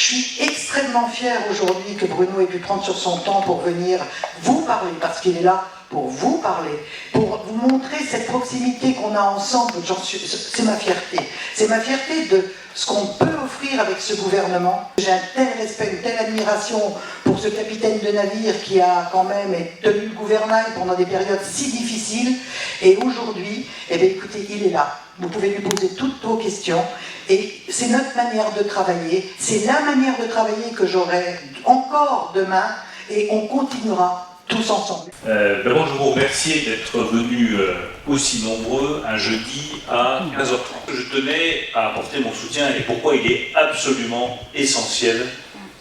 Je suis extrêmement fière aujourd'hui que Bruno ait pu prendre sur son temps pour venir vous parler, parce qu'il est là pour vous parler, pour vous montrer cette proximité qu'on a ensemble. C'est ma fierté. C'est ma fierté de ce qu'on peut offrir avec ce gouvernement. J'ai un tel respect, une telle admiration pour ce capitaine de navire qui a quand même tenu le gouvernail pendant des périodes si difficiles. Et aujourd'hui, eh bien, écoutez, il est là. Vous pouvez lui poser toutes vos questions. Et c'est notre manière de travailler. C'est la manière de travailler que j'aurai encore demain. Et on continuera tous ensemble. D'abord, je vous remercie d'être venus aussi nombreux un jeudi à 15h30. Je tenais à apporter mon soutien et pourquoi il est absolument essentiel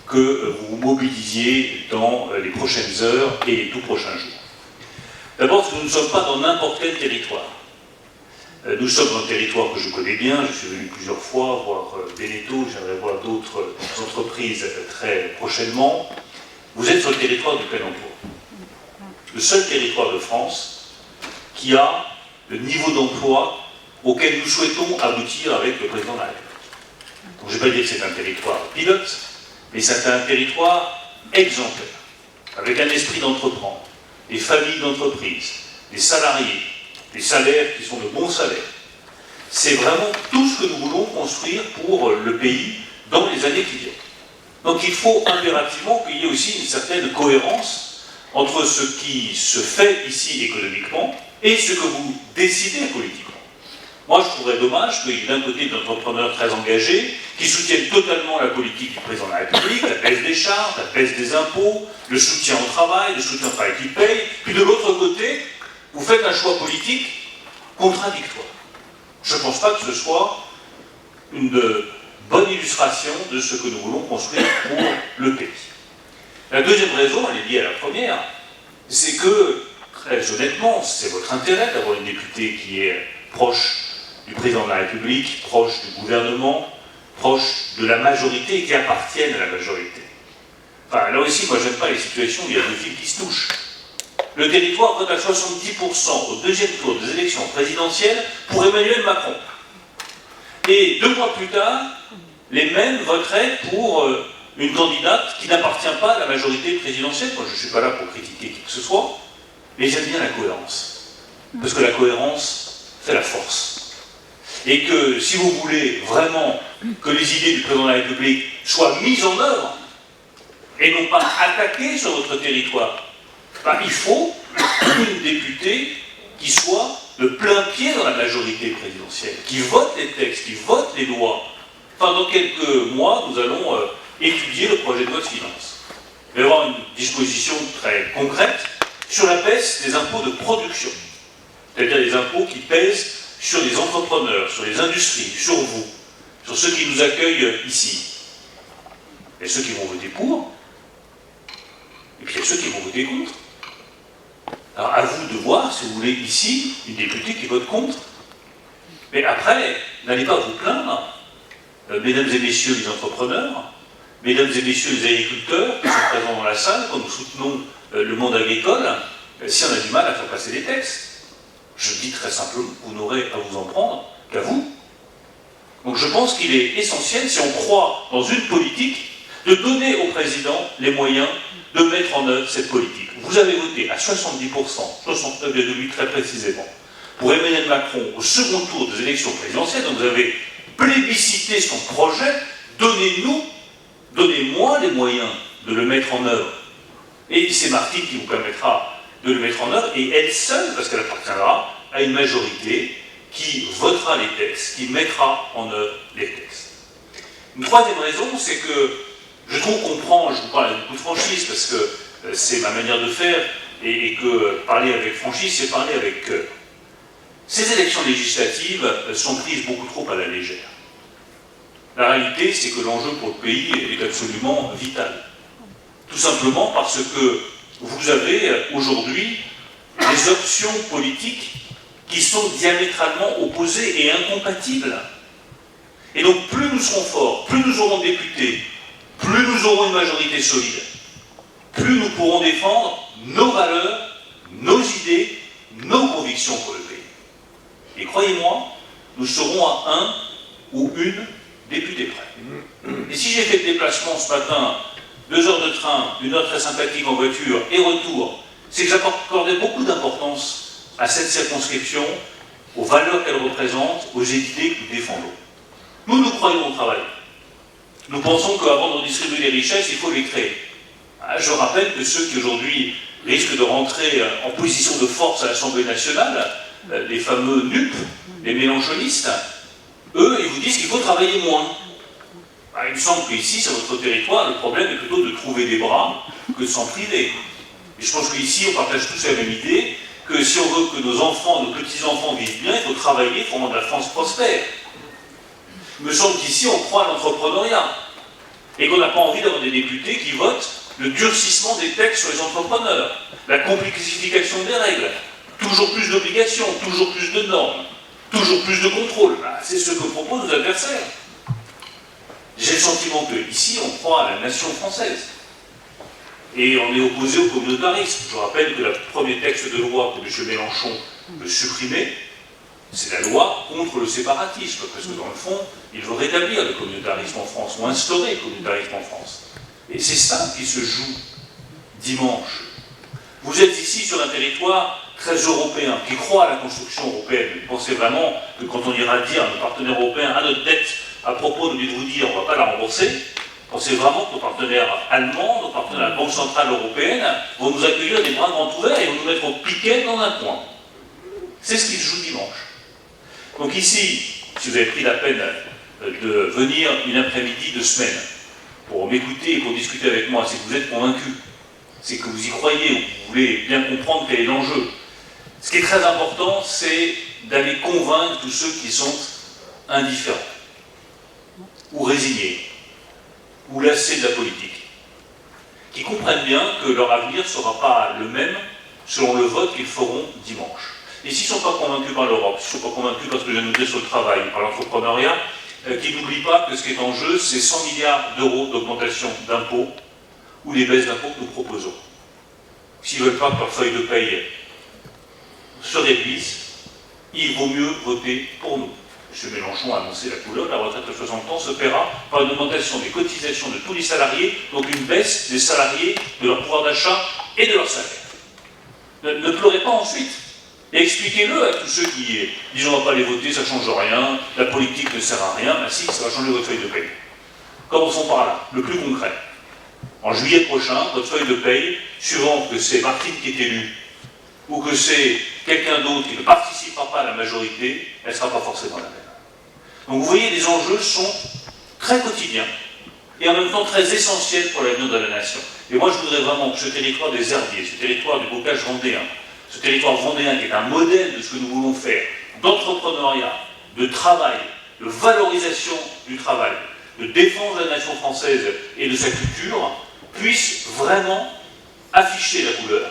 que vous vous mobilisiez dans les prochaines heures et les tout prochains jours. D'abord, parce que nous ne sommes pas dans n'importe quel territoire. Nous sommes dans un territoire que je connais bien, je suis venu plusieurs fois voir Beneteau, j'aimerais voir d'autres entreprises très prochainement. Vous êtes sur le territoire du plein emploi. Le seul territoire de France qui a le niveau d'emploi auquel nous souhaitons aboutir avec le président de la République. Donc je ne vais pas dire que c'est un territoire pilote, mais c'est un territoire exemplaire, avec un esprit d'entreprendre, des familles d'entreprises, des salariés, des salaires qui sont de bons salaires. C'est vraiment tout ce que nous voulons construire pour le pays dans les années qui viennent. Donc il faut impérativement qu'il y ait aussi une certaine cohérence entre ce qui se fait ici économiquement et ce que vous décidez politiquement. Moi, je trouverais dommage qu'il y ait d'un côté d'entrepreneurs très engagés qui soutiennent totalement la politique du président de la République, la baisse des charges, la baisse des impôts, le soutien au travail, le soutien au travail qui paye, puis de l'autre côté, vous faites un choix politique contradictoire. Je ne pense pas que ce soit une bonne illustration de ce que nous voulons construire pour le pays. La deuxième raison, elle est liée à la première, c'est que, très honnêtement, c'est votre intérêt d'avoir une députée qui est proche du président de la République, proche du gouvernement, proche de la majorité et qui appartienne à la majorité. Enfin, là aussi, moi, j'aime pas les situations où il y a deux fils qui se touchent. Le territoire vote à 70% au deuxième tour des élections présidentielles pour Emmanuel Macron. Et 2 mois plus tard, les mêmes voteraient pour une candidate qui n'appartient pas à la majorité présidentielle. Moi, je ne suis pas là pour critiquer qui que ce soit, mais j'aime bien la cohérence. Parce que la cohérence fait la force. Et que si vous voulez vraiment que les idées du président de la République soient mises en œuvre, et non pas attaquées sur votre territoire, il faut une députée qui soit de plein pied dans la majorité présidentielle, qui vote les textes, qui vote les lois. Enfin, dans quelques mois, nous allons étudier le projet de loi de finances. Il va y avoir une disposition très concrète sur la baisse des impôts de production, c'est-à-dire les impôts qui pèsent sur les entrepreneurs, sur les industries, sur vous, sur ceux qui nous accueillent ici. Il y a ceux qui vont voter pour, et puis il y a ceux qui vont voter contre. Alors à vous de voir si vous voulez ici une députée qui vote contre. Mais après, n'allez pas vous plaindre, mesdames et messieurs les entrepreneurs, mesdames et messieurs les agriculteurs qui sont présents dans la salle, quand nous soutenons le monde agricole, si on a du mal à faire passer des textes. Je dis très simplement, vous n'aurez à vous en prendre qu'à vous. Donc je pense qu'il est essentiel, si on croit dans une politique, de donner au président les moyens de mettre en œuvre cette politique. Vous avez voté à 70%, 69,8 très précisément, pour Emmanuel Macron au second tour des élections présidentielles, donc vous avez plébiscité son projet, donnez-moi les moyens de le mettre en œuvre. Et c'est Martine qui vous permettra de le mettre en œuvre, et elle seule, parce qu'elle appartiendra à une majorité qui votera les textes, qui mettra en œuvre les textes. Une troisième raison, c'est que je trouve qu'on prend, je vous parle avec beaucoup de franchise, parce que c'est ma manière de faire, et que parler avec franchise, c'est parler avec cœur. Ces élections législatives sont prises beaucoup trop à la légère. La réalité, c'est que l'enjeu pour le pays est absolument vital. Tout simplement parce que vous avez aujourd'hui des options politiques qui sont diamétralement opposées et incompatibles. Et donc plus nous serons forts, plus nous aurons de députés, plus nous aurons une majorité solide, plus nous pourrons défendre nos valeurs, nos idées, nos convictions pour le pays. Et croyez-moi, nous serons à un ou une député près. Et si j'ai fait le déplacement ce matin, 2 heures de train, 1 heure très sympathique en voiture et retour, c'est que j'accordais beaucoup d'importance à cette circonscription, aux valeurs qu'elle représente, aux idées que nous défendons. Nous croyons au travail. Nous pensons qu'avant de redistribuer les richesses, il faut les créer. Je rappelle que ceux qui aujourd'hui risquent de rentrer en position de force à l'Assemblée nationale, les fameux NUP, les mélenchonistes, eux, ils vous disent qu'il faut travailler moins. Il me semble qu'ici, sur votre territoire, le problème est plutôt de trouver des bras que de s'en priver. Et je pense qu'ici, on partage tous la même idée, que si on veut que nos enfants, nos petits-enfants vivent bien, il faut travailler pour rendre la France prospère. Il me semble qu'ici, on croit à l'entrepreneuriat. Et qu'on n'a pas envie d'avoir des députés qui votent le durcissement des textes sur les entrepreneurs, la complexification des règles, toujours plus d'obligations, toujours plus de normes, toujours plus de contrôle. C'est ce que proposent nos adversaires. J'ai le sentiment qu'ici, on croit à la nation française. Et on est opposé au communautarisme. Je rappelle que le premier texte de loi que M. Mélenchon veut supprimer, c'est la loi contre le séparatisme, parce que dans le fond, il veut rétablir le communautarisme en France, ou instaurer le communautarisme en France. Et c'est ça qui se joue dimanche. Vous êtes ici sur un territoire très européen, qui croit à la construction européenne. Vous pensez vraiment que quand on ira dire à nos partenaires européens, à notre dette, à propos, de vous dire, on ne va pas la rembourser, pensez vraiment que nos partenaires allemands, nos partenaires de la Banque Centrale Européenne, vont nous accueillir des bras grands ouverts et vont nous mettre au piquet dans un coin. C'est ce qui se joue dimanche. Donc ici, si vous avez pris la peine de venir une après-midi de semaine pour m'écouter et pour discuter avec moi, c'est que vous êtes convaincus, c'est que vous y croyez, ou que vous voulez bien comprendre quel est l'enjeu. Ce qui est très important, c'est d'aller convaincre tous ceux qui sont indifférents, ou résignés, ou lassés de la politique, qui comprennent bien que leur avenir ne sera pas le même selon le vote qu'ils feront dimanche. Et s'ils ne sont pas convaincus par l'Europe, s'ils ne sont pas convaincus parce que je viens de nous dire sur le travail, par l'entrepreneuriat, qu'ils n'oublient pas que ce qui est en jeu, c'est 100 milliards d'euros d'augmentation d'impôts ou les baisses d'impôts que nous proposons. S'ils ne veulent pas que leur feuille de paye se réduise, il vaut mieux voter pour nous. M. Mélenchon a annoncé la couleur, la retraite de 60 ans se paiera par une augmentation des cotisations de tous les salariés, donc une baisse des salariés, de leur pouvoir d'achat et de leur salaire. Ne pleurez pas ensuite. Et expliquez-le à tous ceux qui disent on ne va pas les voter, ça ne change rien, la politique ne sert à rien. Ben si, ça va changer votre feuille de paye. Commençons par là, le plus concret. En juillet prochain, votre feuille de paye, suivant que c'est Martine qui est élue, ou que c'est quelqu'un d'autre qui ne participera pas à la majorité, elle ne sera pas forcément la même. Donc vous voyez, les enjeux sont très quotidiens, et en même temps très essentiels pour l'avenir de la nation. Et moi je voudrais vraiment que ce territoire des herbiers, ce territoire du bocage vendéen, ce territoire vendéen qui est un modèle de ce que nous voulons faire, d'entrepreneuriat, de travail, de valorisation du travail, de défense de la nation française et de sa culture, puisse vraiment afficher la couleur.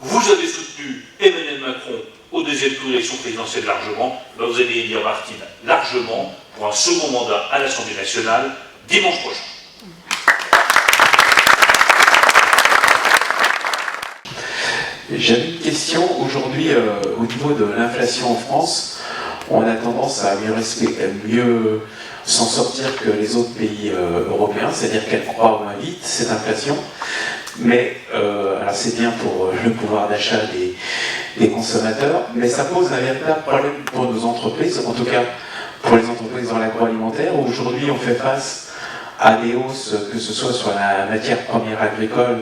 Vous avez soutenu Emmanuel Macron au deuxième tour de l'élection présidentielle largement, ben vous allez élire Martine largement pour un second mandat à l'Assemblée nationale dimanche prochain. J'avais une question aujourd'hui au niveau de l'inflation en France. On a tendance à mieux s'en sortir que les autres pays européens, c'est-à-dire qu'elle croît moins vite, cette inflation. Mais alors c'est bien pour le pouvoir d'achat des consommateurs, mais ça pose un véritable problème pour nos entreprises, en tout cas pour les entreprises dans l'agroalimentaire. Aujourd'hui, on fait face à des hausses, que ce soit sur la matière première agricole,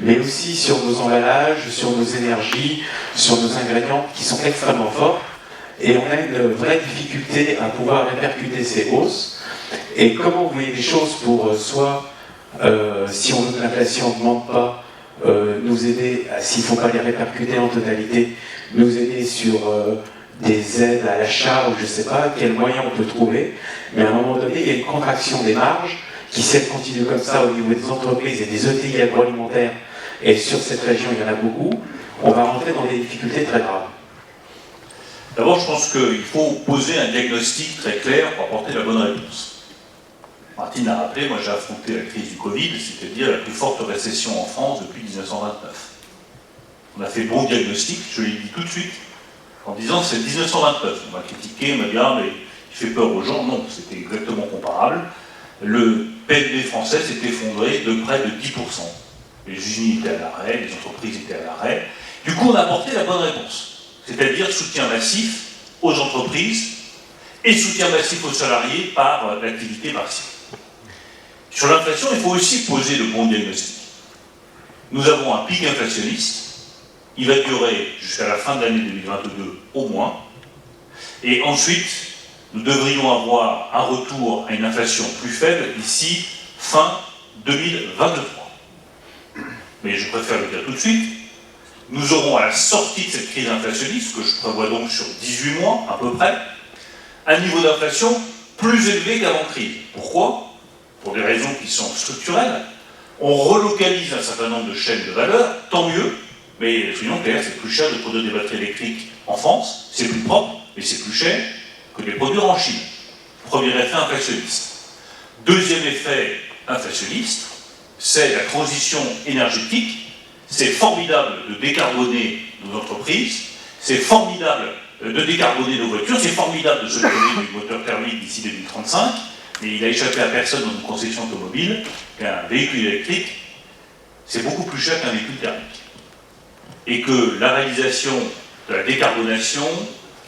mais aussi sur nos emballages, sur nos énergies, sur nos ingrédients qui sont extrêmement forts. Et on a une vraie difficulté à pouvoir répercuter ces hausses. Et comment vous voyez les choses pour soit, si on veut que l'inflation n'augmente pas, nous aider, s'il ne faut pas les répercuter en totalité, nous aider sur des aides à l'achat ou je ne sais pas quels moyens on peut trouver. Mais à un moment donné, il y a une contraction des marges qui, si elle continue comme ça au niveau des entreprises et des ETI agroalimentaires, et sur cette région il y en a beaucoup, on va rentrer dans des difficultés très graves. D'abord, je pense qu'il faut poser un diagnostic très clair pour apporter la bonne réponse. Martine l'a rappelé, moi j'ai affronté la crise du Covid, c'est-à-dire la plus forte récession en France depuis 1929. On a fait le bon diagnostic, je l'ai dit tout de suite, en disant que c'est 1929. On m'a critiqué, on m'a dit ah mais il fait peur aux gens. Non, c'était exactement comparable. Le PNB français s'est effondré de près de 10%. Les usines étaient à l'arrêt, les entreprises étaient à l'arrêt. Du coup, on a apporté la bonne réponse, c'est-à-dire soutien massif aux entreprises et soutien massif aux salariés par l'activité partielle. Sur l'inflation, il faut aussi poser le bon diagnostic. Nous avons un pic inflationniste, il va durer jusqu'à la fin de l'année 2022 au moins, et ensuite, nous devrions avoir un retour à une inflation plus faible d'ici fin 2023. Mais je préfère le dire tout de suite, nous aurons à la sortie de cette crise inflationniste, que je prévois donc sur 18 mois à peu près, un niveau d'inflation plus élevé qu'avant-crise. Pourquoi? Pour des raisons qui sont structurelles. On relocalise un certain nombre de chaînes de valeur, tant mieux, mais soyons clairs, c'est plus cher de produire des batteries électriques en France, c'est plus propre, mais c'est plus cher que de les produire en Chine. Premier effet inflationniste. Deuxième effet inflationniste, c'est la transition énergétique. C'est formidable de décarboner nos entreprises, c'est formidable de décarboner nos voitures, c'est formidable de se doter du moteur thermique d'ici 2035, mais il a échappé à personne dans une concession automobile qu'un véhicule électrique, c'est beaucoup plus cher qu'un véhicule thermique. Et que la réalisation de la décarbonation,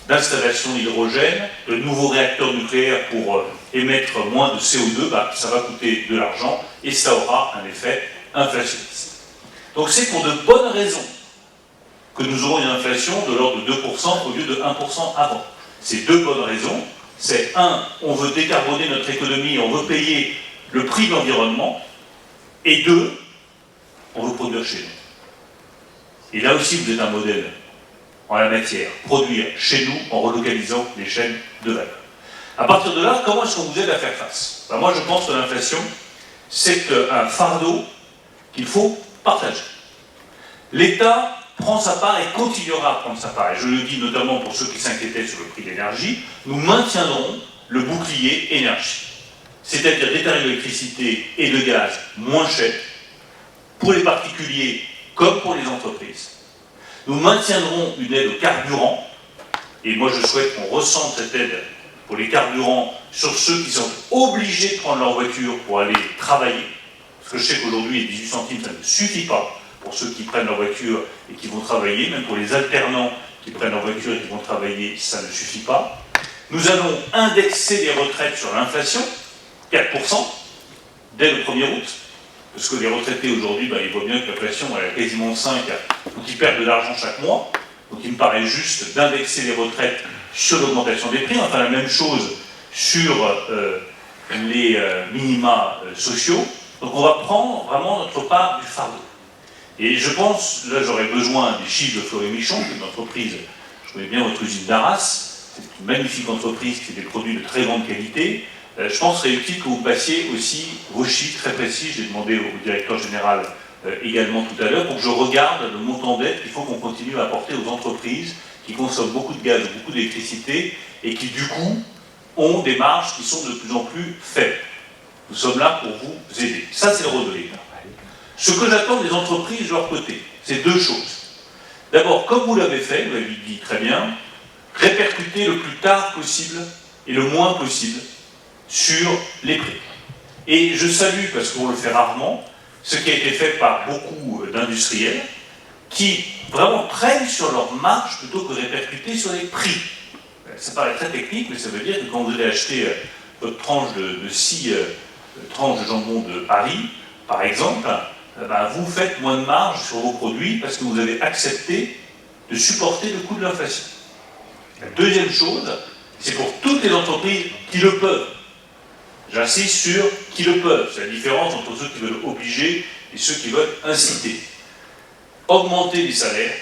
d'installation d'hydrogène, de nouveaux réacteurs nucléaires pour émettre moins de CO2, ça va coûter de l'argent et ça aura un effet inflationniste. Donc c'est pour de bonnes raisons que nous aurons une inflation de l'ordre de 2% au lieu de 1% avant. Ces deux bonnes raisons, c'est un, on veut décarboner notre économie, on veut payer le prix de l'environnement, et deux, on veut produire chez nous. Et là aussi vous êtes un modèle en la matière, produire chez nous en relocalisant les chaînes de valeur. À partir de là, comment est-ce qu'on vous aide à faire face? Moi je pense que l'inflation, c'est un fardeau qu'il faut partager. L'État prend sa part et continuera à prendre sa part. Et je le dis notamment pour ceux qui s'inquiétaient sur le prix de l'énergie, nous maintiendrons le bouclier énergie. C'est-à-dire des tarifs d'électricité et de gaz moins chers pour les particuliers comme pour les entreprises. Nous maintiendrons une aide au carburant, et moi je souhaite qu'on ressente cette aide pour les carburants sur ceux qui sont obligés de prendre leur voiture pour aller travailler. Parce que je sais qu'aujourd'hui, les 18 centimes, ça ne suffit pas pour ceux qui prennent leur voiture et qui vont travailler. Même pour les alternants qui prennent leur voiture et qui vont travailler, ça ne suffit pas. Nous allons indexer les retraites sur l'inflation, 4%, dès le 1er août. Parce que les retraités aujourd'hui, ils voient bien que l'inflation elle est quasiment 5, donc ils perdent de l'argent chaque mois. Donc il me paraît juste d'indexer les retraites sur l'augmentation des prix. On va faire la même chose sur les minima sociaux. Donc on va prendre vraiment notre part du fardeau. Et je pense, là j'aurais besoin des chiffres de Fleury Michon, qui est une entreprise, je connais bien votre usine d'Arras, c'est une magnifique entreprise qui fait des produits de très grande qualité. Je pense qu'il serait utile que vous passiez aussi vos chiffres très précis, j'ai demandé au directeur général également tout à l'heure, pour que je regarde le montant d'aide qu'il faut qu'on continue à apporter aux entreprises qui consomment beaucoup de gaz, beaucoup d'électricité, et qui du coup ont des marges qui sont de plus en plus faibles. Nous sommes là pour vous aider. Ça, c'est le rôle de l'État. Ce que j'attends des entreprises de leur côté, c'est deux choses. D'abord, comme vous l'avez fait, vous l'avez dit très bien, répercuter le plus tard possible et le moins possible sur les prix. Et je salue, parce qu'on le fait rarement, ce qui a été fait par beaucoup d'industriels qui vraiment prennent sur leur marge plutôt que répercuter sur les prix. Ça paraît très technique, mais ça veut dire que quand vous allez acheter votre tranche de 6 tranches de jambon de Paris, par exemple, vous faites moins de marge sur vos produits parce que vous avez accepté de supporter le coût de l'inflation. La deuxième chose, c'est pour toutes les entreprises qui le peuvent. J'insiste sur qui le peuvent. C'est la différence entre ceux qui veulent obliger et ceux qui veulent inciter. Augmenter les salaires,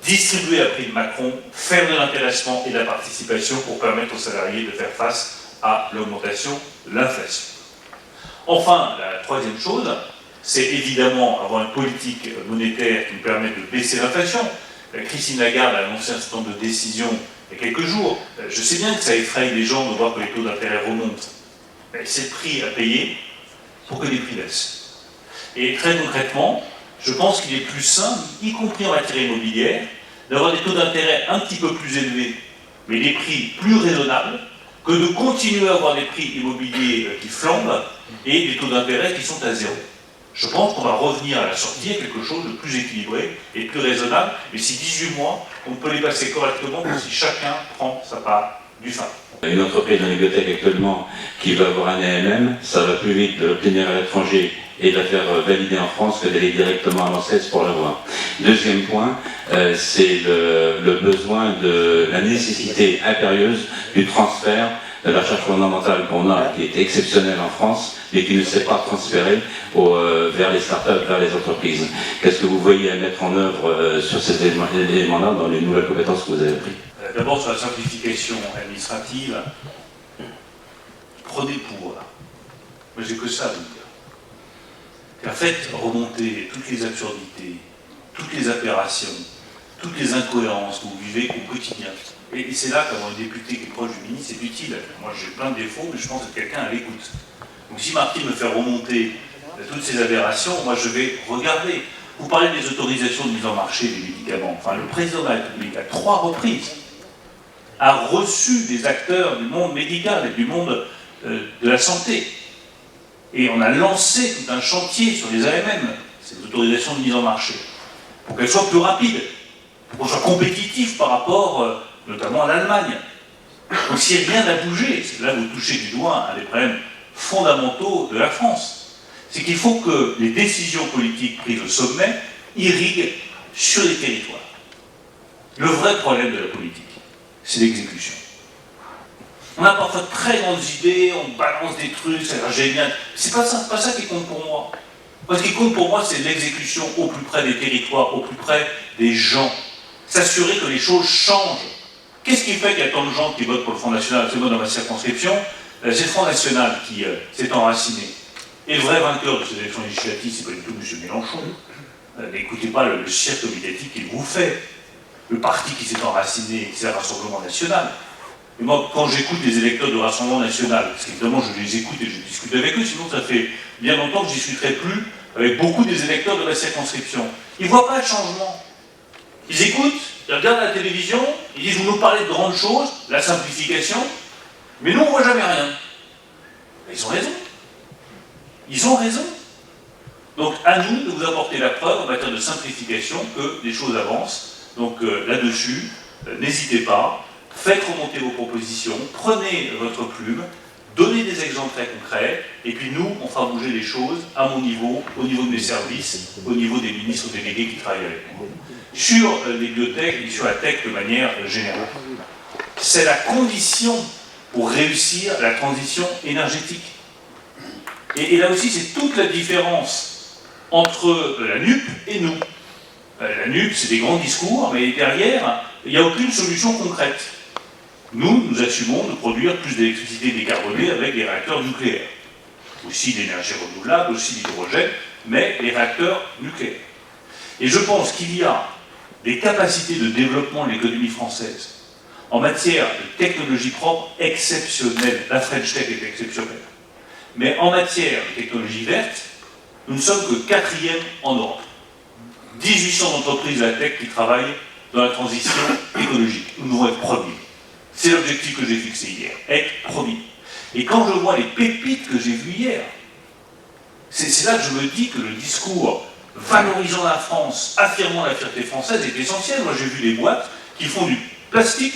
distribuer à prix de Macron, faire de l'intéressement et de la participation pour permettre aux salariés de faire face à l'augmentation de l'inflation. Enfin, la troisième chose, c'est évidemment avoir une politique monétaire qui nous permet de baisser l'inflation. Christine Lagarde a annoncé un certain nombre de décisions il y a quelques jours. Je sais bien que ça effraie les gens de voir que les taux d'intérêt remontent. Mais c'est le prix à payer pour que les prix baissent. Et très concrètement, je pense qu'il est plus simple, y compris en matière immobilière, d'avoir des taux d'intérêt un petit peu plus élevés, mais des prix plus raisonnables, que de continuer à avoir des prix immobiliers qui flambent et des taux d'intérêt qui sont à zéro. Je pense qu'on va revenir à la sortie à quelque chose de plus équilibré et de plus raisonnable, mais si 18 mois, on peut les passer correctement que si chacun prend sa part du fin. Une entreprise dans les bibliothèques actuellement qui veut avoir un AMM, ça va plus vite de l'obtenir à l'étranger et de la faire valider en France que d'aller directement à l'ANSES pour l'avoir. Deuxième point, c'est le besoin de la nécessité impérieuse du transfert de la recherche fondamentale qu'on a, qui est exceptionnelle en France, mais qui ne s'est pas transférée vers les startups, vers les entreprises. Qu'est-ce que vous voyez à mettre en œuvre sur ces éléments-là dans les nouvelles compétences que vous avez prises? D'abord sur la simplification administrative, prenez le pouvoir. Moi j'ai que ça à vous dire. Faites remonter toutes les absurdités, toutes les aberrations, toutes les incohérences que vous vivez au quotidien. Et c'est là qu'avoir un député qui est proche du ministre, c'est utile. Moi j'ai plein de défauts, mais je pense être quelqu'un à l'écoute. Donc si Martine me fait remonter toutes ces aberrations, moi je vais regarder. Vous parlez des autorisations de mise en marché des médicaments. Enfin, le président de la République, à 3 reprises, a reçu des acteurs du monde médical et du monde de la santé. Et on a lancé tout un chantier sur les AMM, ces autorisations de mise en marché, pour qu'elles soient plus rapides, pour qu'on soit compétitif par rapport notamment à l'Allemagne. Donc si rien n'a bougé, c'est là que vous touchez du doigt un des problèmes fondamentaux de la France. C'est qu'il faut que les décisions politiques prises au sommet irriguent sur les territoires. Le vrai problème de la politique, c'est l'exécution. On a parfois de très grandes idées, on balance des trucs, ça a l'air génial. C'est pas ça qui compte pour moi. Ce qui compte pour moi, c'est l'exécution au plus près des territoires, au plus près des gens. S'assurer que les choses changent. Qu'est-ce qui fait qu'il y a tant de gens qui votent pour le Front National? C'est moi dans ma circonscription, c'est le Front National qui s'est enraciné. Et le vrai vainqueur de ces élections législatives, c'est pas du tout M. Mélenchon. N'écoutez pas le cirque médiatique qu'il vous fait. Le parti qui s'est enraciné, c'est le Rassemblement National. Et moi, quand j'écoute les électeurs du Rassemblement National, parce qu'évidemment je les écoute et je discute avec eux, sinon ça fait bien longtemps que je ne discuterai plus avec beaucoup des électeurs de la circonscription. Ils ne voient pas de changement. Ils écoutent, ils regardent la télévision, ils disent vous nous parlez de grandes choses, la simplification, mais nous on ne voit jamais rien. Ils ont raison. Ils ont raison. Donc à nous de vous apporter la preuve en matière de simplification que les choses avancent. Donc là-dessus, n'hésitez pas. Faites remonter vos propositions, prenez votre plume, donnez des exemples très concrets, et puis nous, on fera bouger les choses à mon niveau, au niveau de mes services, au niveau des ministres délégués qui travaillent avec moi. Sur les bibliothèques et sur la tech de manière générale. C'est la condition pour réussir la transition énergétique. Et là aussi, c'est toute la différence entre la NUP et nous. La NUP, c'est des grands discours, mais derrière, il n'y a aucune solution concrète. Nous assumons de produire plus d'électricité décarbonée avec des réacteurs nucléaires. Aussi d'énergie renouvelable, aussi d'hydrogène, mais les réacteurs nucléaires. Et je pense qu'il y a des capacités de développement de l'économie française en matière de technologie propre exceptionnelle. La French Tech est exceptionnelle. Mais en matière de technologie verte, nous ne sommes que 4e en Europe. 1800 d'entreprises de la tech qui travaillent dans la transition écologique. Nous devons être premiers. C'est l'objectif que j'ai fixé hier, être premier. Et quand je vois les pépites que j'ai vues hier, c'est là que je me dis que le discours valorisant la France, affirmant la fierté française est essentiel. Moi j'ai vu des boîtes qui font du plastique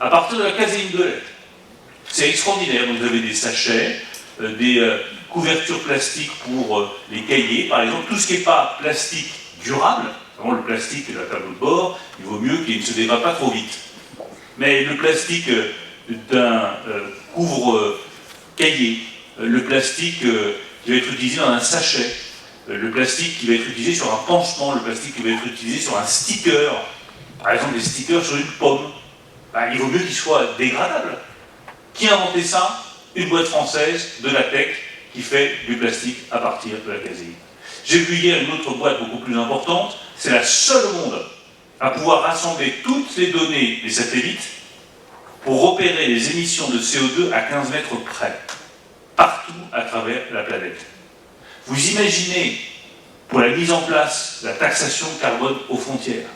à partir de la caséine de lait. C'est extraordinaire. Donc, vous avez des sachets, des couvertures plastiques pour les cahiers, par exemple, tout ce qui n'est pas plastique durable, vraiment le plastique de la tableau de bord, il vaut mieux qu'il ne se dégrade pas trop vite. Mais le plastique d'un couvre-cahier, le plastique qui va être utilisé dans un sachet, le plastique qui va être utilisé sur un pansement, le plastique qui va être utilisé sur un sticker, par exemple des stickers sur une pomme, il vaut mieux qu'il soit dégradable. Qui a inventé ça? Une boîte française de la tech qui fait du plastique à partir de la caséine. J'ai vu hier une autre boîte beaucoup plus importante, c'est la seule au monde à pouvoir rassembler toutes les données des satellites pour repérer les émissions de CO2 à 15 mètres près, partout à travers la planète. Vous imaginez, pour la mise en place de la taxation carbone aux frontières,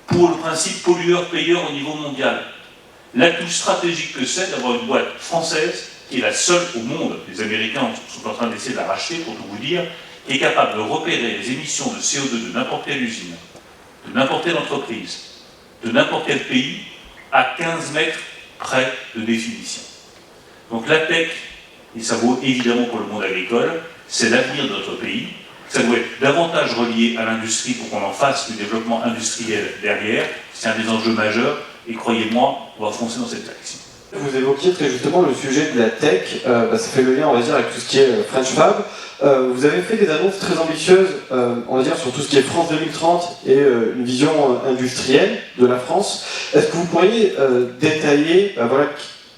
pour le principe pollueur-payeur au niveau mondial, l'atout stratégique que c'est d'avoir une boîte française qui est la seule au monde, les Américains sont en train d'essayer de la racheter pour tout vous dire, qui est capable de repérer les émissions de CO2 de n'importe quelle usine, de n'importe quelle entreprise, de n'importe quel pays, à 15 mètres près de définition. Donc la tech, et ça vaut évidemment pour le monde agricole, c'est l'avenir de notre pays. Ça doit être davantage relié à l'industrie pour qu'on en fasse du développement industriel derrière. C'est un des enjeux majeurs et croyez-moi, on va foncer dans cette direction. Vous évoquiez très justement le sujet de la tech, ça fait le lien on va dire avec tout ce qui est French Fab. Vous avez fait des annonces très ambitieuses, on va dire sur tout ce qui est France 2030 et une vision industrielle de la France. Est-ce que vous pourriez détailler voilà,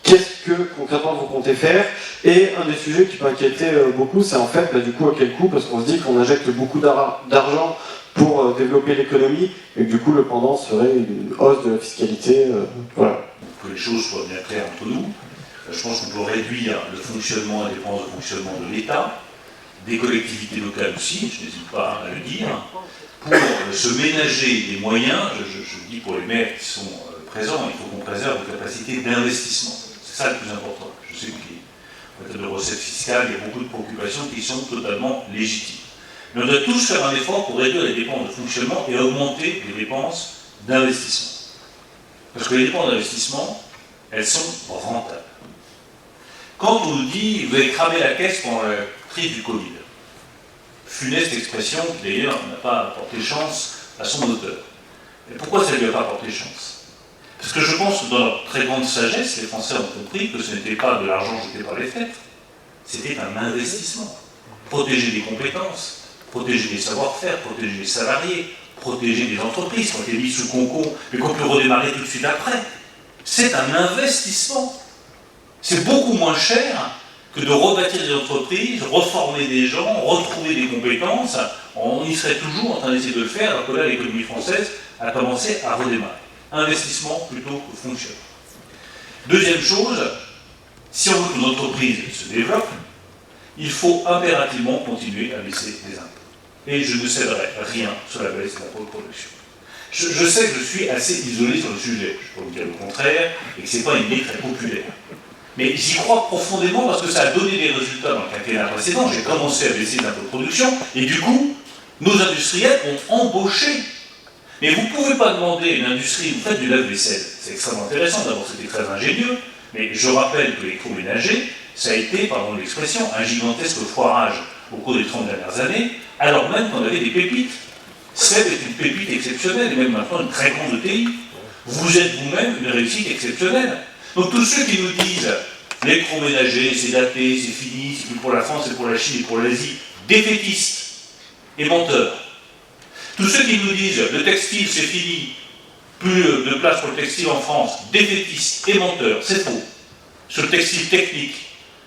qu'est-ce que concrètement vous comptez faire? Et un des sujets qui peut inquiéter beaucoup, c'est en fait du coup à quel coût, parce qu'on se dit qu'on injecte beaucoup d'argent pour développer l'économie, et que du coup le pendant serait une hausse de la fiscalité. Voilà. Que les choses soient bien claires entre nous. Je pense qu'on peut réduire le fonctionnement et les dépenses de fonctionnement de l'État, des collectivités locales aussi, je n'hésite pas à le dire, pour se ménager des moyens. Je dis pour les maires qui sont présents, il faut qu'on préserve nos capacités d'investissement. C'est ça le plus important. Je sais qu'en termes de recettes fiscales, il y a beaucoup de préoccupations qui sont totalement légitimes. Mais on doit tous faire un effort pour réduire les dépenses de fonctionnement et augmenter les dépenses d'investissement. Parce que les dépenses d'investissement, elles sont rentables. Quand on nous dit vous avez cramé la caisse pendant la crise du Covid, funeste expression qui d'ailleurs n'a pas porté chance à son auteur. Et pourquoi ça ne lui a pas porté chance? Parce que je pense que dans leur très grande sagesse, les Français ont compris que ce n'était pas de l'argent jeté par les fenêtres, c'était un investissement. Protéger les compétences, protéger les savoir-faire, protéger les salariés, protéger les entreprises qui ont été mises sous concours, mais qu'on peut redémarrer tout de suite après. C'est un investissement. C'est beaucoup moins cher que de rebâtir des entreprises, reformer des gens, retrouver des compétences. On y serait toujours en train d'essayer de le faire, alors que là, l'économie française a commencé à redémarrer. Investissement plutôt que fonctionnement. Deuxième chose, si on veut que nos entreprises se développent, il faut impérativement continuer à baisser les impôts. Et je ne céderai rien sur la baisse des impôts de production. Je sais que je suis assez isolé sur le sujet, je peux vous dire le contraire, et que ce n'est pas une idée très populaire. Mais j'y crois profondément parce que ça a donné des résultats dans le quinquennat précédent. J'ai commencé à baisser les impôts de production, et du coup, nos industriels ont embauché. Mais vous ne pouvez pas demander à une industrie, vous faites du lave-vaisselle, c'est extrêmement intéressant, d'abord c'était très ingénieux, mais je rappelle que l'électroménager, ça a été, pardon de l'expression, un gigantesque foirage au cours des 30 dernières années, alors même qu'on avait des pépites. SEB est une pépite exceptionnelle, et même maintenant une très grande ETI. Vous êtes vous-même une réussite exceptionnelle. Donc tous ceux qui nous disent l'électroménager, c'est daté, c'est fini, c'est plus pour la France, c'est pour la Chine et pour l'Asie, défaitistes et menteurs. Tous ceux qui nous disent le textile, c'est fini, plus de place pour le textile en France, défaitistes et menteurs, c'est faux. Sur le textile technique,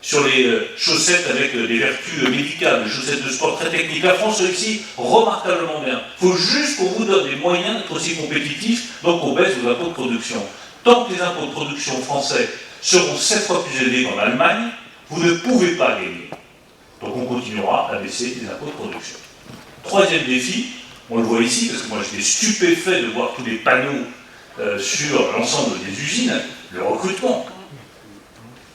sur les chaussettes avec des vertus médicales, les chaussettes de sport très techniques, la France réussit remarquablement bien. Il faut juste qu'on vous donne les moyens d'être aussi compétitifs, donc on baisse vos impôts de production. Tant que les impôts de production français seront 7 fois plus élevés qu'en Allemagne, vous ne pouvez pas gagner. Donc on continuera à baisser les impôts de production. Troisième défi, on le voit ici, parce que moi j'étais stupéfait de voir tous les panneaux sur l'ensemble des usines, le recrutement.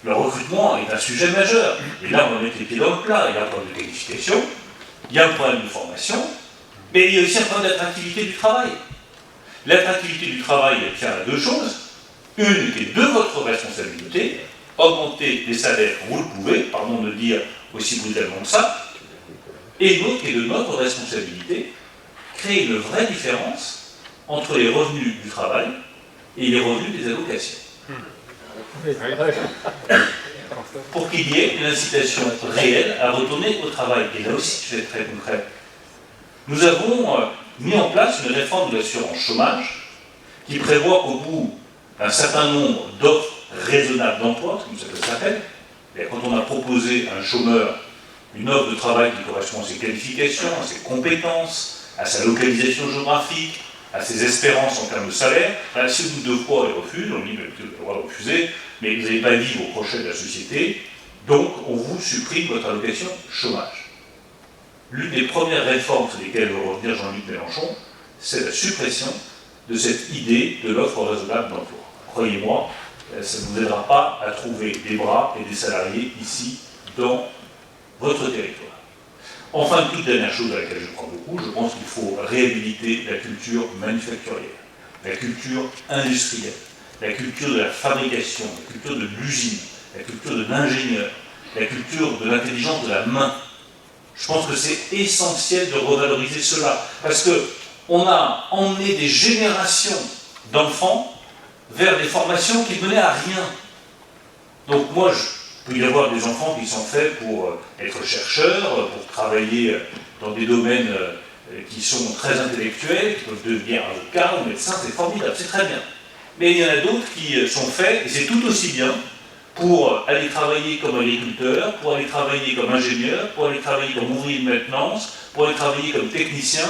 Le recrutement est un sujet majeur. Et là, on va mettre les pieds dans le plat. Il y a un problème de qualification, il y a un problème de formation, mais il y a aussi un problème d'attractivité du travail. L'attractivité du travail, elle tient à deux choses. Une qui est de votre responsabilité, augmenter les salaires quand vous le pouvez, pardon de le dire aussi brutalement que ça, et une autre qui est de notre responsabilité, créer une vraie différence entre les revenus du travail et les revenus des allocations. Pour qu'il y ait une incitation réelle à retourner au travail. Et là aussi, je vais être très concret. Nous avons mis en place une réforme de l'assurance chômage qui prévoit qu'au bout d'un certain nombre d'offres raisonnables d'emploi, comme ça s'appelle, quand on a proposé à un chômeur une offre de travail qui correspond à ses qualifications, à ses compétences, à sa localisation géographique, à ses espérances en termes de salaire, si au bout de 2 fois il refuse, on dit que vous avez le droit de refuser, mais vous n'allez pas vivre au crochet de la société, donc on vous supprime votre allocation chômage. L'une des premières réformes sur lesquelles va revenir Jean-Luc Mélenchon, c'est la suppression de cette idée de l'offre raisonnable d'emploi. Croyez-moi, ça ne vous aidera pas à trouver des bras et des salariés ici, dans votre territoire. Enfin, toute dernière chose à laquelle je crois beaucoup, je pense qu'il faut réhabiliter la culture manufacturière, la culture industrielle, la culture de la fabrication, la culture de l'usine, la culture de l'ingénieur, la culture de l'intelligence de la main. Je pense que c'est essentiel de revaloriser cela, parce qu'on a emmené des générations d'enfants vers des formations qui menaient à rien. Donc moi, il peut y avoir des enfants qui sont faits pour être chercheurs, pour travailler dans des domaines qui sont très intellectuels, qui peuvent devenir avocats ou médecins, c'est formidable, c'est très bien. Mais il y en a d'autres qui sont faits, et c'est tout aussi bien, pour aller travailler comme agriculteur, pour aller travailler comme ingénieur, pour aller travailler comme ouvrier de maintenance, pour aller travailler comme technicien,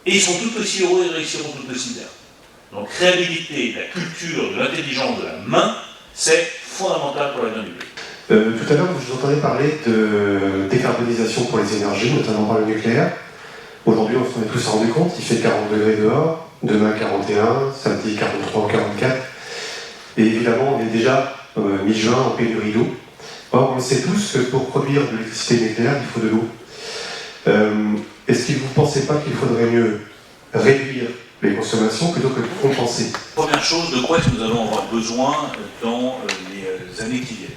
et ils sont tout aussi heureux et réussiront tout aussi bien. Donc réhabiliter la culture de l'intelligence de la main, c'est fondamental pour l'avenir du pays. Tout à l'heure, je vous entendais parler de décarbonisation pour les énergies, notamment par le nucléaire. Aujourd'hui, on s'en est tous rendu compte, il fait 40 degrés dehors, demain 41, samedi 43 ou 44. Et évidemment, on est déjà mi-juin en pénurie d'eau. Or, on le sait tous que pour produire de l'électricité nucléaire, il faut de l'eau. Est-ce que vous ne pensez pas qu'il faudrait mieux réduire les consommations plutôt que de compenser? Première chose, de quoi est-ce que nous allons avoir besoin dans les années qui viennent?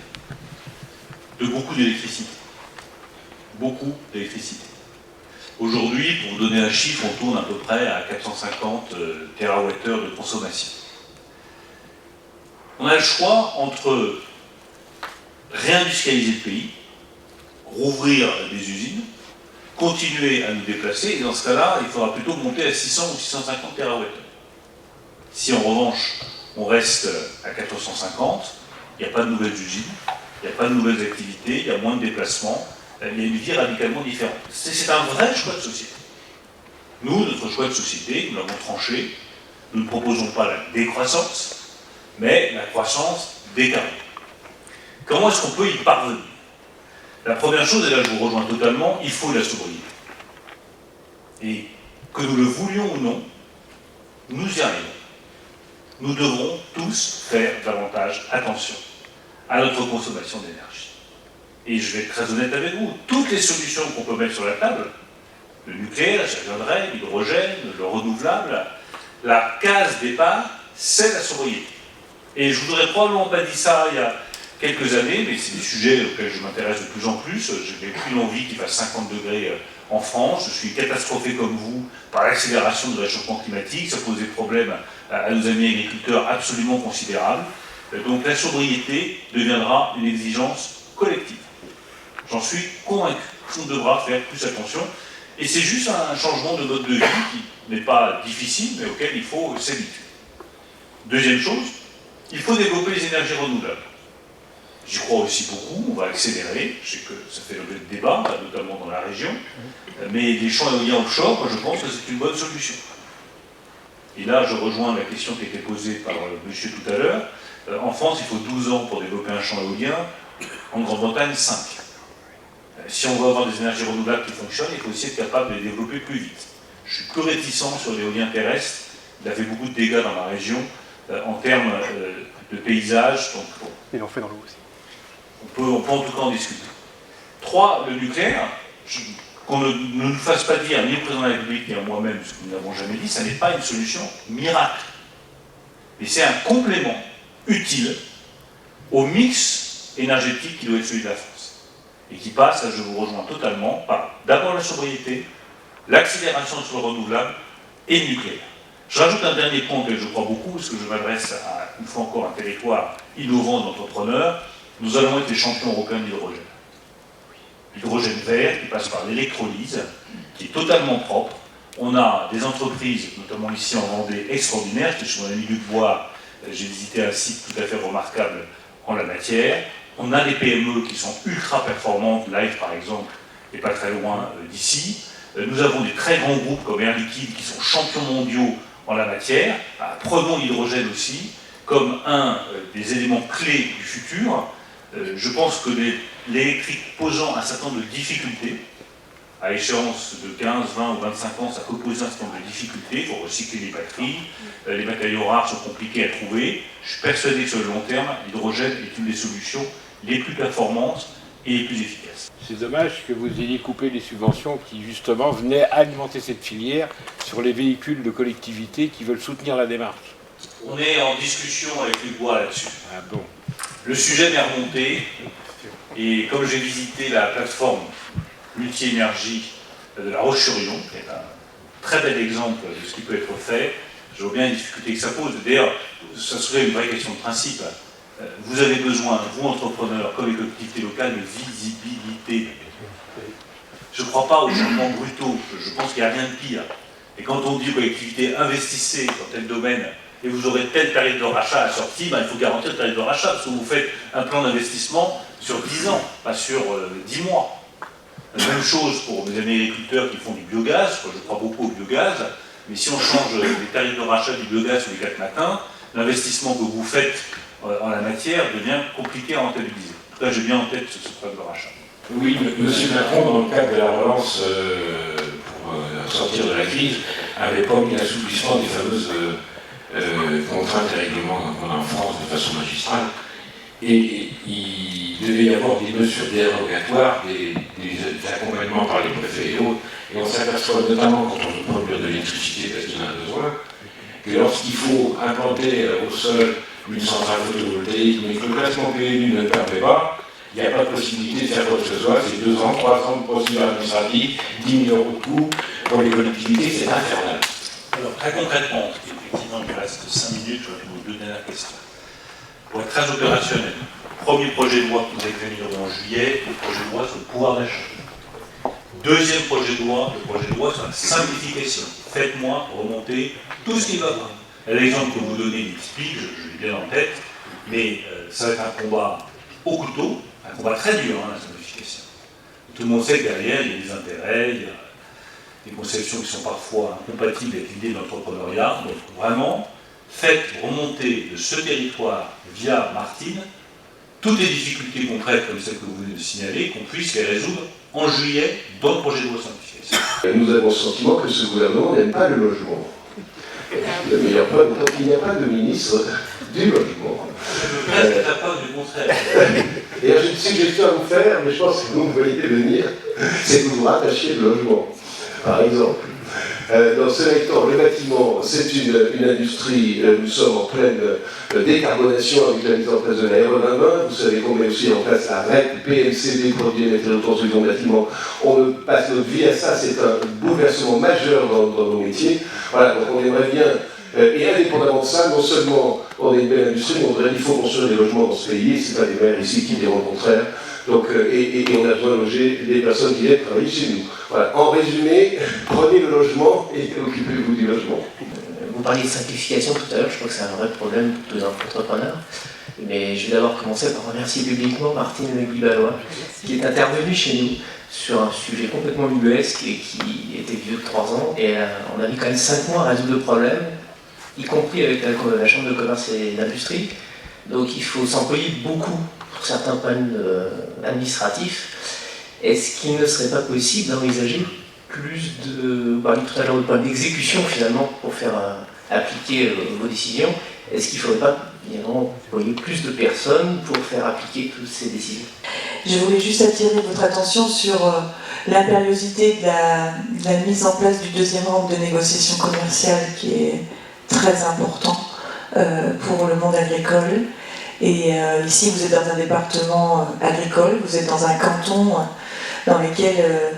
De beaucoup d'électricité. Beaucoup d'électricité. Aujourd'hui, pour vous donner un chiffre, on tourne à peu près à 450 TWh de consommation. On a le choix entre réindustrialiser le pays, rouvrir des usines, continuer à nous déplacer, et dans ce cas-là, il faudra plutôt monter à 600 ou 650 TWh. Si en revanche, on reste à 450, il n'y a pas de nouvelles usines, il n'y a pas de nouvelles activités, il y a moins de déplacements, il y a une vie radicalement différente. C'est un vrai choix de société. Nous, notre choix de société, nous l'avons tranché, nous ne proposons pas la décroissance, mais la croissance décarbonée. Comment est-ce qu'on peut y parvenir? La première chose, et là je vous rejoins totalement, il faut la sobriété. Et que nous le voulions ou non, nous y arrivons. Nous devrons tous faire davantage attention à notre consommation d'énergie. Et je vais être très honnête avec vous, toutes les solutions qu'on peut mettre sur la table, le nucléaire, j'y reviendrai, l'hydrogène, le renouvelable, la case départ, c'est la sobriété. Et je vous aurais probablement pas dit ça il y a quelques années, mais c'est des sujets auxquels je m'intéresse de plus en plus. Je n'ai plus l'envie qu'il fasse 50 degrés en France. Je suis catastrophé comme vous par l'accélération du réchauffement climatique. Ça pose des problèmes à nos amis agriculteurs absolument considérables. Donc la sobriété deviendra une exigence collective. J'en suis convaincu. On devra faire plus attention. Et c'est juste un changement de mode de vie qui n'est pas difficile, mais auquel il faut s'habituer. Deuxième chose, il faut développer les énergies renouvelables. J'y crois aussi beaucoup, on va accélérer, je sais que ça fait l'objet de débats, notamment dans la région, mais les champs éoliens offshore, moi je pense que c'est une bonne solution. Et là, je rejoins la question qui a été posée par monsieur tout à l'heure. En France, il faut 12 ans pour développer un champ éolien, en Grande-Bretagne, 5. Si on veut avoir des énergies renouvelables qui fonctionnent, il faut aussi être capable de les développer plus vite. Je suis peu réticent sur l'éolien terrestre, il a fait beaucoup de dégâts dans ma région, en termes de paysage. Donc, bon, il en fait dans l'eau aussi. On peut en tout cas en discuter. 3, le nucléaire, qu'on ne nous fasse pas dire, ni le président de la République, ni à moi-même, ce que nous n'avons jamais dit, ça n'est pas une solution miracle. Mais c'est un complément utile au mix énergétique qui doit être celui de la France. Et qui passe, je vous rejoins totalement, par d'abord la sobriété, l'accélération sur le renouvelable et le nucléaire. Je rajoute un dernier point auquel je crois beaucoup, parce que je m'adresse à, une fois encore, un territoire innovant d'entrepreneurs. Nous allons être les champions européens de l'hydrogène. L'hydrogène vert qui passe par l'électrolyse, qui est totalement propre. On a des entreprises, notamment ici en Vendée, extraordinaires. J'étais chez mon ami Luc Bois, j'ai visité un site tout à fait remarquable en la matière. On a des PME qui sont ultra performantes, Live par exemple, et pas très loin d'ici. Nous avons des très grands groupes comme Air Liquide qui sont champions mondiaux en la matière. Prenons l'hydrogène aussi comme un des éléments clés du futur. Je pense que l'électrique posant un certain nombre de difficultés, à échéance de 15, 20 ou 25 ans, ça peut poser un certain nombre de difficultés. Il faut recycler les batteries, les matériaux rares sont compliqués à trouver. Je suis persuadé que sur le long terme, l'hydrogène est une des solutions les plus performantes et les plus efficaces. C'est dommage que vous ayez coupé les subventions qui justement venaient alimenter cette filière sur les véhicules de collectivités qui veulent soutenir la démarche. On est en discussion avec les bois là-dessus. Ah bon. Le sujet m'est remonté et comme j'ai visité la plateforme multi-énergie de La Roche-sur-Yon, qui est un très bel exemple de ce qui peut être fait, je vois bien les difficultés que ça pose. D'ailleurs, ça soulève une vraie question de principe. Vous avez besoin, vous entrepreneurs, comme les collectivités locales, de visibilité. Je ne crois pas aux changements brutaux, je pense qu'il n'y a rien de pire. Et quand on dit aux collectivités, investissez dans tel domaine, et vous aurez telle période de rachat assortie, ben, il faut garantir une période de rachat, parce que vous faites un plan d'investissement sur 10 ans, pas sur 10 mois. La même chose pour mes amis agriculteurs qui font du biogaz, je crois beaucoup au biogaz, mais si on change les tarifs de rachat du biogaz tous les 4 matins, l'investissement que vous faites en la matière devient compliqué à rentabiliser. En tout cas, j'ai bien en tête ce problème de rachat. Oui, M. Macron, dans le cadre de la relance pour sortir de la crise, avait promis l'assouplissement des fameuses contraintes et règlements qu'on a en France de façon magistrale. Et il devait y avoir des mesures dérogatoires, des accompagnements par les préfets et autres. Et on s'aperçoit notamment quand on veut produire de l'électricité parce qu'il en a besoin, que lorsqu'il faut implanter au sol une centrale photovoltaïque, mais que le classement PLU ne le permet pas, il n'y a pas de possibilité de faire quoi que ce soit. C'est 2 ans, 3 ans de procédure administrative, 10 000 € de coût pour les collectivités, c'est infernal. Alors très concrètement, effectivement il me reste 5 minutes, je vais vous 2 dernières questions. Pour être très opérationnel, premier projet de loi que nous examinerons en juillet, le projet de loi sur le pouvoir d'achat. Deuxième projet de loi, le projet de loi sur la simplification. Faites-moi remonter tout ce qui va pas. L'exemple que vous donnez m'explique, je l'ai bien en tête, mais ça va être un combat au couteau, un combat très dur, la simplification. Tout le monde sait que derrière, il y a des intérêts, il y a des conceptions qui sont parfois incompatibles avec l'idée de l'entrepreneuriat. Donc vraiment, faites remonter de ce territoire via Martine toutes les difficultés concrètes comme celles que vous venez de signaler, qu'on puisse les résoudre en juillet dans le projet de loi de simplification. Nous avons le sentiment que ce gouvernement n'aime pas le logement. La meilleure preuve étant qu'il n'y a pas de ministre du logement. Je me presque la preuve du contraire. Et j'ai une suggestion à vous faire, mais je pense que vous me voyez venir, c'est que vous vous rattachiez le logement. Par exemple, dans ce secteur, le bâtiment, c'est une industrie, nous sommes en pleine décarbonation avec la mise en place de l'aéronavin. Vous savez qu'on met aussi en place la REP, PMCD, produits et matériaux de construction de bâtiments. On passe notre vie à ça, c'est un bouleversement majeur dans nos métiers. Voilà, donc on aimerait bien, et indépendamment de ça, non seulement on est une belle industrie, mais on dirait qu'il faut construire des logements dans ce pays, c'est pas des maires ici qui diront le contraire. Donc, et on a besoin de loger les personnes qui viennent travailler chez nous. Voilà. En résumé, prenez le logement et occupez-vous du logement. Vous parliez de simplification tout à l'heure, je crois que c'est un vrai problème pour tous les entrepreneurs. Mais je vais d'abord commencer par remercier publiquement Martine Legui-Ballois, qui est intervenue chez nous sur un sujet complètement ubuesque et qui était vieux de 3 ans. Et on a mis quand même 5 mois à résoudre le problème, y compris avec la Chambre de commerce et d'industrie. Donc il faut s'employer beaucoup pour certains problèmes administratifs. Est-ce qu'il ne serait pas possible d'envisager plus de... On parlait tout à l'heure de problème d'exécution finalement pour faire appliquer vos décisions. Est-ce qu'il ne faudrait pas employer plus de personnes pour faire appliquer toutes ces décisions? Je voulais juste attirer votre attention sur l'impériosité de la mise en place du 2e round de négociations commerciales qui est très important pour le monde agricole. Et ici, vous êtes dans un département agricole, vous êtes dans un canton dans lequel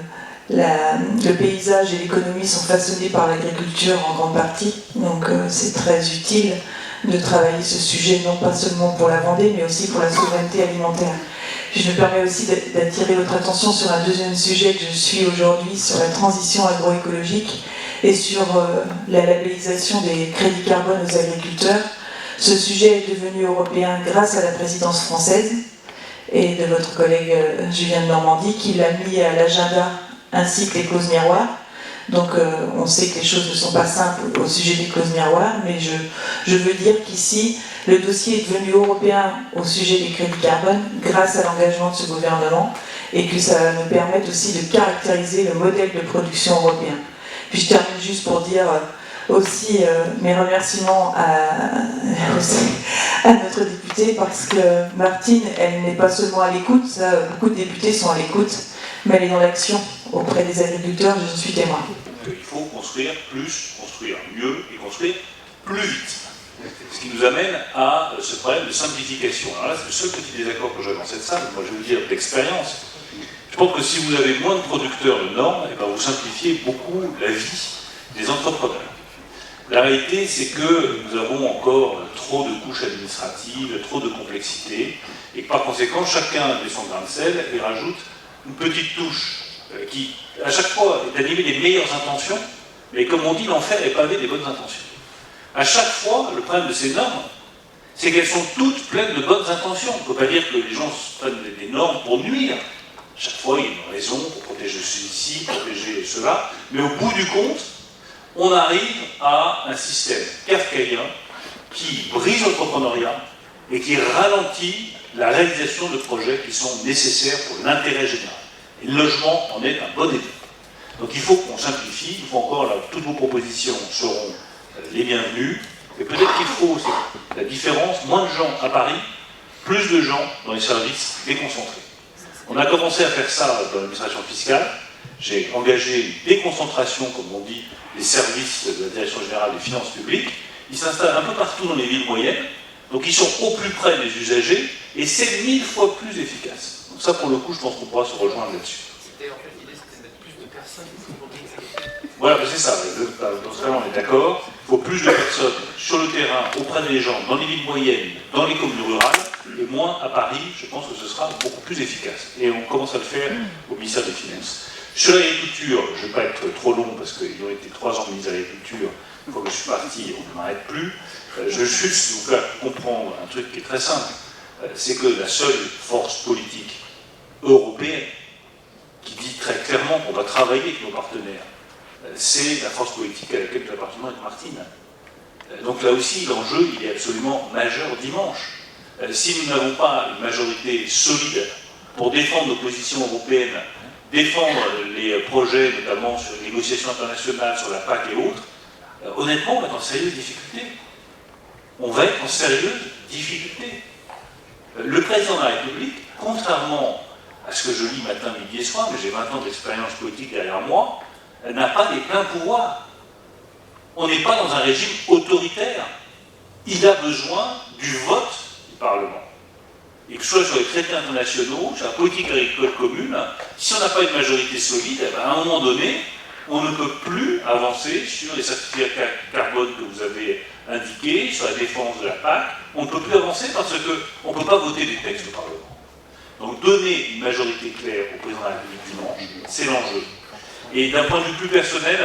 le paysage et l'économie sont façonnés par l'agriculture en grande partie. Donc c'est très utile de travailler ce sujet, non pas seulement pour la Vendée, mais aussi pour la souveraineté alimentaire. Puis je me permets aussi d'attirer votre attention sur un deuxième sujet que je suis aujourd'hui, sur la transition agroécologique et sur la labellisation des crédits carbone aux agriculteurs. Ce sujet est devenu européen grâce à la présidence française et de votre collègue Julien de Normandie qui l'a mis à l'agenda ainsi que les clauses miroirs. Donc on sait que les choses ne sont pas simples au sujet des clauses miroirs, mais je veux dire qu'ici, le dossier est devenu européen au sujet des crédits carbone grâce à l'engagement de ce gouvernement et que ça nous permette aussi de caractériser le modèle de production européen. Puis je termine juste pour dire aussi mes remerciements à notre députée, parce que Martine, elle n'est pas seulement à l'écoute, ça, beaucoup de députés sont à l'écoute, mais elle est dans l'action auprès des agriculteurs, j'en suis témoin. Il faut construire plus, construire mieux et construire plus vite. Ce qui nous amène à ce problème de simplification. Alors là, c'est le seul petit désaccord que j'ai dans cette salle, moi je veux dire d'expérience. Je pense que si vous avez moins de producteurs de normes, eh ben vous simplifiez beaucoup la vie des entrepreneurs. La réalité, c'est que nous avons encore trop de couches administratives, trop de complexité, et que par conséquent, chacun met son grain de sel et rajoute une petite touche qui, à chaque fois, est animée des meilleures intentions, mais comme on dit, l'enfer est pavé des bonnes intentions. À chaque fois, le problème de ces normes, c'est qu'elles sont toutes pleines de bonnes intentions. On ne peut pas dire que les gens prennent des normes pour nuire. Chaque fois, il y a une raison pour protéger ceci, protéger cela, mais au bout du compte, on arrive à un système kafkaïen qui brise l'entrepreneuriat et qui ralentit la réalisation de projets qui sont nécessaires pour l'intérêt général. Et le logement en est un bon exemple. Donc il faut qu'on simplifie, il faut encore, là, toutes vos propositions seront les bienvenues, et peut-être qu'il faut aussi la différence, moins de gens à Paris, plus de gens dans les services déconcentrés. On a commencé à faire ça dans l'administration fiscale. J'ai engagé une déconcentration, comme on dit, des services de la Direction générale des finances publiques. Ils s'installent un peu partout dans les villes moyennes, donc ils sont au plus près des usagers, et c'est 1000 fois plus efficace. Donc ça, pour le coup, je pense qu'on pourra se rejoindre là-dessus. En fait, l'idée, c'était de mettre plus de personnes pour Voilà, c'est ça. Dans ce cas-là, on est d'accord. Il faut plus de personnes sur le terrain, auprès des gens, dans les villes moyennes, dans les communes rurales, et moins à Paris. Je pense que ce sera beaucoup plus efficace. Et on commence à le faire au ministère des Finances. Sur l'agriculture, je ne vais pas être trop long parce qu'ils ont été 3 ans ministre de l'Agriculture. Une fois que je suis parti, on ne m'arrête plus. Je veux juste vous faire comprendre un truc qui est très simple. C'est que la seule force politique européenne qui dit très clairement qu'on va travailler avec nos partenaires, c'est la force politique à laquelle nous appartenons avec Martine. Donc là aussi, l'enjeu, il est absolument majeur dimanche. Si nous n'avons pas une majorité solide pour défendre nos positions européennes, défendre les projets, notamment sur les négociations internationales, sur la PAC et autres, honnêtement, on va être en sérieuse difficulté. On va être en sérieuse difficulté. Le président de la République, contrairement à ce que je lis matin, midi et soir, mais j'ai 20 ans d'expérience politique derrière moi, n'a pas les pleins pouvoirs. On n'est pas dans un régime autoritaire. Il a besoin du vote du Parlement. Et que ce soit sur les traités internationaux, sur la politique agricole commune, si on n'a pas une majorité solide, à un moment donné, on ne peut plus avancer sur les certificats carbone que vous avez indiqués, sur la défense de la PAC. On ne peut plus avancer parce qu'on ne peut pas voter des textes au Parlement. Donc donner une majorité claire au président de la République dimanche, c'est l'enjeu. Et d'un point de vue plus personnel,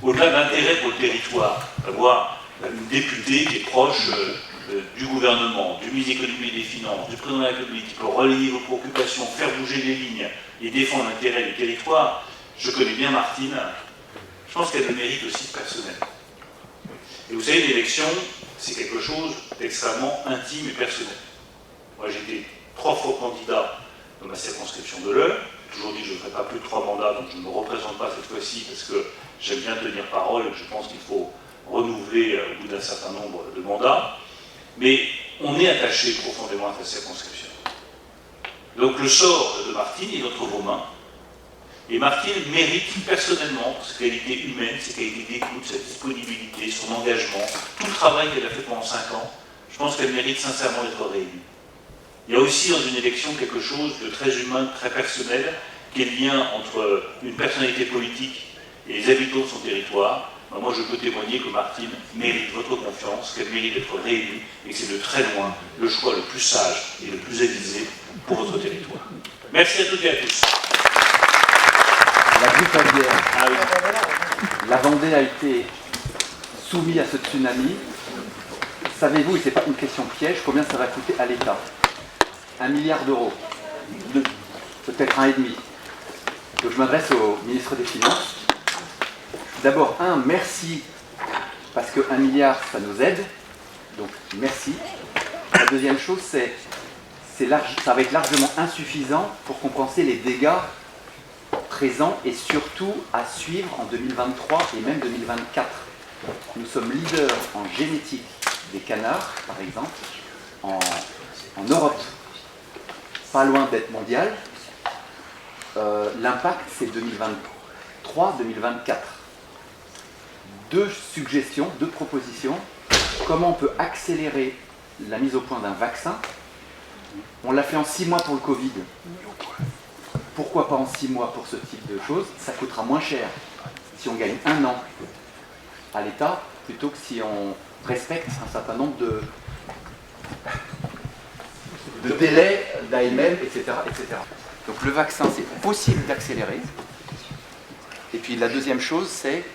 au-delà de l'intérêt pour le territoire, d'avoir une députée qui est proche du gouvernement, du ministre de l'économie et des finances, du président de la République, qui peut relayer vos préoccupations, faire bouger les lignes et défendre l'intérêt du territoire, je connais bien Martine, je pense qu'elle a le mérite aussi personnel. Et vous savez, l'élection, c'est quelque chose d'extrêmement intime et personnel. Moi, j'ai été 3 fois candidat dans ma circonscription de l'Eure. J'ai toujours dit que je ne ferai pas plus de 3 mandats, donc je ne me représente pas cette fois-ci parce que j'aime bien tenir parole et que je pense qu'il faut renouveler au bout d'un certain nombre de mandats. Mais on est attaché profondément à cette circonscription. Donc le sort de Martine est entre vos mains. Et Martine mérite personnellement ses qualités humaines, ses qualités d'écoute, sa disponibilité, son engagement, tout le travail qu'elle a fait pendant 5 ans. Je pense qu'elle mérite sincèrement d'être réélue. Il y a aussi dans une élection quelque chose de très humain, de très personnel, qui est le lien entre une personnalité politique et les habitants de son territoire. Moi, je peux témoigner que Martine mérite votre confiance, qu'elle mérite d'être réélue, et que c'est de très loin le choix le plus sage et le plus avisé pour votre territoire. Merci à toutes et à tous. La grippe aviaire. La Vendée a été soumise à ce tsunami. Savez-vous, et ce n'est pas une question piège, combien ça va coûter à l'État? 1 milliard d'euros. Peut-être 1,5. Donc je m'adresse au ministre des Finances. D'abord, merci, parce que 1 milliard, ça nous aide. Donc merci. La deuxième chose, c'est ça va être largement insuffisant pour compenser les dégâts présents et surtout à suivre en 2023 et même 2024. Nous sommes leaders en génétique des canards, par exemple, en Europe, pas loin d'être mondial. L'impact, c'est 2023-2024. 2 suggestions, 2 propositions. Comment on peut accélérer la mise au point d'un vaccin? On l'a fait en 6 mois pour le Covid. Pourquoi pas en 6 mois pour ce type de choses? Ça coûtera moins cher si on gagne 1 an à l'État plutôt que si on respecte un certain nombre de délais d'AMM, etc., etc. Donc le vaccin, c'est possible d'accélérer. Et puis la deuxième chose, c'est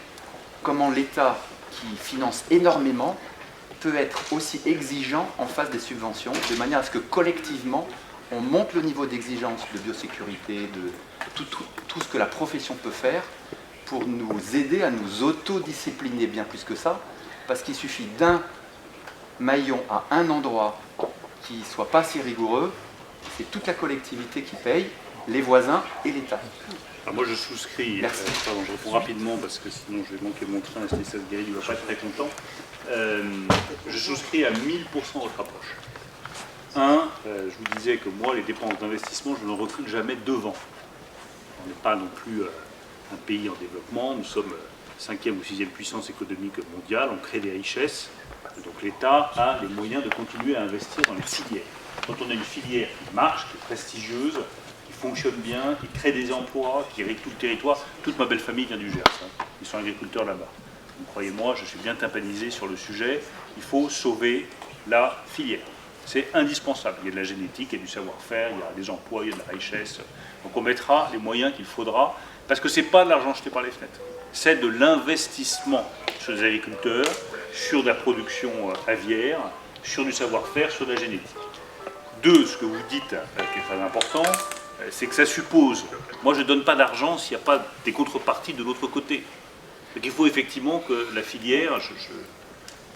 comment l'État, qui finance énormément, peut être aussi exigeant en face des subventions, de manière à ce que collectivement, on monte le niveau d'exigence de biosécurité, de tout ce que la profession peut faire pour nous aider à nous autodiscipliner bien plus que ça, parce qu'il suffit d'un maillon à un endroit qui ne soit pas si rigoureux, c'est toute la collectivité qui paye, les voisins et l'État. Moi je souscris, pardon, je réponds rapidement parce que sinon je vais manquer mon train, Stanislas Guéry ne va pas être très content. Je souscris à 1000% votre approche. Je vous disais que moi les dépenses d'investissement, je ne recule jamais devant. On n'est pas non plus un pays en développement, nous sommes 5e ou 6e puissance économique mondiale, on crée des richesses, donc l'État a les moyens de continuer à investir dans les filières. Quand on a une filière qui marche, qui est prestigieuse, qui fonctionne bien, qui crée des emplois, qui irrigue tout le territoire, toute ma belle famille vient du Gers, ils sont agriculteurs là-bas. Donc croyez-moi, je suis bien tympanisé sur le sujet, il faut sauver la filière. C'est indispensable, il y a de la génétique, il y a du savoir-faire, il y a des emplois, il y a de la richesse. Donc on mettra les moyens qu'il faudra, parce que ce n'est pas de l'argent jeté par les fenêtres, c'est de l'investissement sur les agriculteurs, sur de la production aviaire, sur du savoir-faire, sur de la génétique. 2, ce que vous dites, qui est très important, c'est que ça suppose, moi je ne donne pas d'argent s'il n'y a pas des contreparties de l'autre côté. Donc il faut effectivement que la filière, je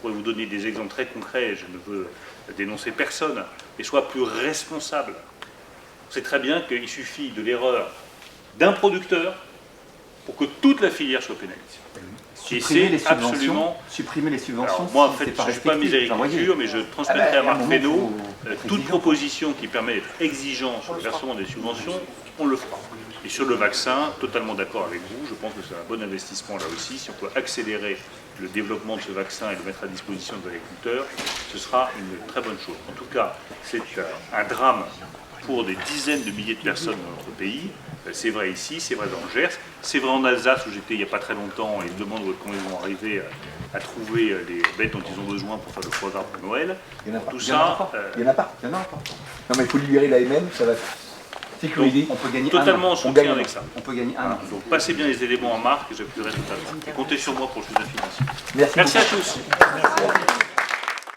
pourrais vous donner des exemples très concrets, je ne veux dénoncer personne, mais soit plus responsable. On sait très bien qu'il suffit de l'erreur d'un producteur pour que toute la filière soit pénalisée. Supprimer les subventions. Alors, moi, en fait, je ne suis pas miséricorde, mais je transmettrai à Marc Fesneau toute proposition qui permet d'être exigeant sur le versement des subventions, on le fera. Et sur le vaccin, totalement d'accord avec vous, je pense que c'est un bon investissement là aussi. Si on peut accélérer le développement de ce vaccin et le mettre à disposition des agriculteurs, ce sera une très bonne chose. En tout cas, c'est un drame pour des dizaines de milliers de personnes dans notre pays. C'est vrai ici, c'est vrai dans le Gers, c'est vrai en Alsace où j'étais il n'y a pas très longtemps et ils me demandent comment ils vont arriver à trouver les bêtes dont ils ont besoin pour faire le foie gras pour Noël. Il y en a pas. Tout ça. Il y en a pas. Non, mais il faut libérer l'AMM, ça va sécuriser. On peut gagner totalement en soutien avec ça. On peut gagner un an. Donc passez bien les éléments en marque et j'appuierai totalement. Et comptez sur moi pour le soutien financier. Merci à tous. Merci.